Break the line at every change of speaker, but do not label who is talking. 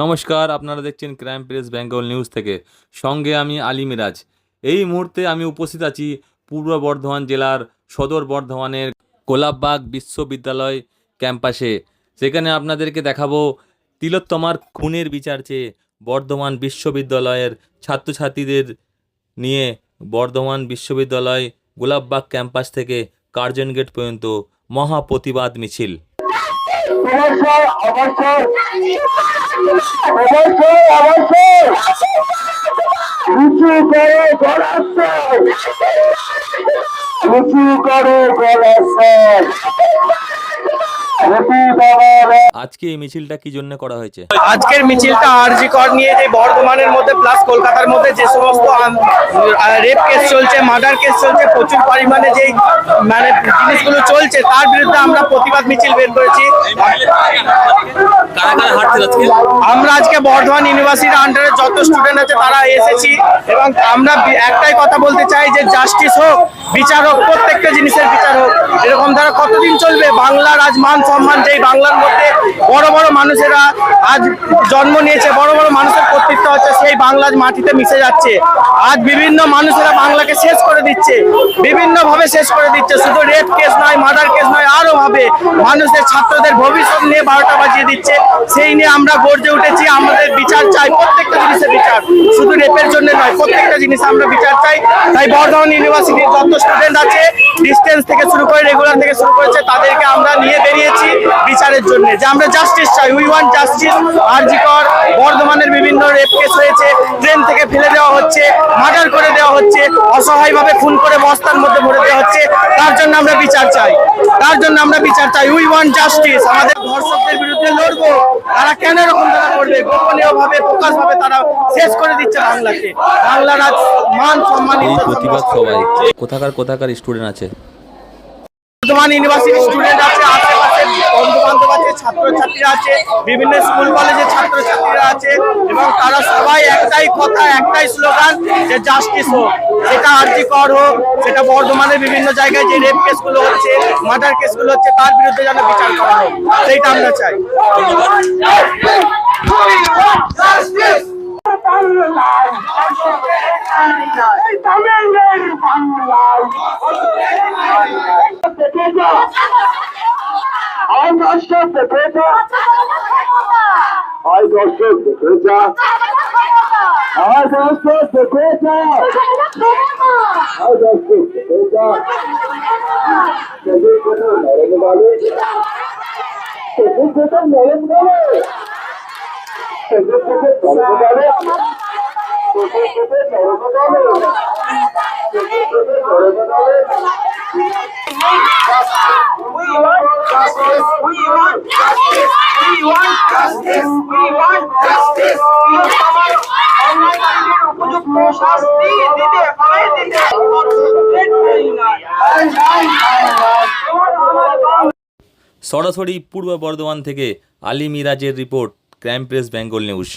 নমস্কার, আপনারা দেখছেন ক্রাইম প্রেস বেঙ্গল নিউজ থেকে। সঙ্গে আমি আলী মিরাজ। এই মুহূর্তে আমি উপস্থিত আছি পূর্ব বর্ধমান জেলার সদর বর্ধমানের গোলাপবাগ বিশ্ববিদ্যালয় ক্যাম্পাসে। সেখানে আপনাদেরকে দেখাবো তিলোত্তমার খুনের বিচার চেয়ে বর্ধমান বিশ্ববিদ্যালয়ের ছাত্রছাত্রীদের নিয়ে বর্ধমান বিশ্ববিদ্যালয় গোলাপবাগ ক্যাম্পাস থেকে কার্জন গেট পর্যন্ত মহা প্রতিবাদ মিছিল।
অবশ্যই অবশ্যই অবশ্যই অবশ্যই উঁচু করে গলাস্বর, উঁচু করে গলাস্বর।
আজকে এই মিছিলটা কি জন্য করা হয়েছে?
আজকের মিছিলটা আরজি কর নিয়ে যে বর্ধমানের মধ্যে প্লাস কলকাতার মধ্যে যে সমস্ত রেপ কেস চলছে, মার্ডার কেস চলছে, প্রচুর পরিমাণে যে জিনিসগুলো চলছে তার বিরুদ্ধে আমরা প্রতিবাদ মিছিল বের করেছি। আমরা আজকে বর্ধমান ইউনিভার্সিটির আন্ডারে যত স্টুডেন্ট আছে তারা এসেছি এবং আমরা একটাই কথা বলতে চাই যে জাস্টিস হোক, বিচার হোক, প্রত্যেকটা জিনিসের বিচার হোক। এরকম ধারা কতদিন চলবে? বাংলার আজ মান সম্মান, যেই বাংলার মধ্যে বড় বড় মানুষেরা আজ জন্ম নিয়েছে, বড় বড় মানুষের কর্তৃত্ব হচ্ছে, সেই বাংলার মাটিতে মিশে যাচ্ছে। আজ বিভিন্ন মানুষেরা বাংলাকে শেষ করে দিচ্ছে, বিভিন্ন ভাবে শেষ করে দিচ্ছে। শুধু রেপ কেস নয়, মার্ডার কেস নয়, আরো ভাবে মানুষের ছাত্রদের ভবিষ্যৎ নিয়ে 12টা বাজিয়ে দিচ্ছে। সেই নিয়ে আমরা গর্জে উঠেছি। আমাদের বিচার চাই, প্রত্যেকটা জিনিসের বিচার, শুধু রেপের জন্য নয়, প্রত্যেকটা জিনিসে আমরা বিচার চাই। তাই বর্ধমান ইউনিভার্সিটির যত স্টুডেন্ট আছে, ডিস্টেন্স থেকে শুরু করে রেগুলার থেকে শুরু করেছে, তাদেরকে আমরা নিয়ে বেরিয়েছি বিচারের জন্য, যে আমরা জাস্টিস চাই। We want justice. আরজি কর বর্ধমানের বিভিন্ন রেপ কেস হয়েছে, ট্রেন থেকে ফেলে দেওয়া হচ্ছে, মার্ডার করে দেওয়া হচ্ছে, অসহায়ভাবে খুন করে বস্তার মধ্যে ভরে দেওয়া হচ্ছে। তার জন্য আমরা বিচার চাই, তার জন্য আমরা বিচার চাই। We want justice. আমাদের ধর্ষকদের বিরুদ্ধে লড়বো। তারা কেন এরকম তারা করবে? গোপনীয় ভাবে, প্রকাশ ভাবে তারা শেষ করে দিচ্ছে বাংলাকে। বাংলার আজ মান সম্মান।
এই প্রতিবাদ সবাই কোথাকার স্টুডেন্ট আছে?
বর্ধমান ইউনিভার্সিটির স্টুডেন্ট আছে, আশেপাশে বন্ধু বান্ধব আছে, ছাত্রছাত্রীরা আছে, বিভিন্ন স্কুল কলেজের ছাত্রছাত্রীরা আছে এবং তারা সবাই একটাই কথা, একটাই স্লোগান যে জাস্টিস হোক। সেটা আরজি কর হোক, সেটা বর্ধমানের বিভিন্ন জায়গায় যে রেপ কেসগুলো হচ্ছে, মার্ডার কেসগুলো হচ্ছে, তার বিরুদ্ধে যেন বিচার করা হোক, সেইটা আমরা চাই।
সরাসরি পূর্ব বর্ধমান থেকে আলী মিরাজের report, crime press Bengal news.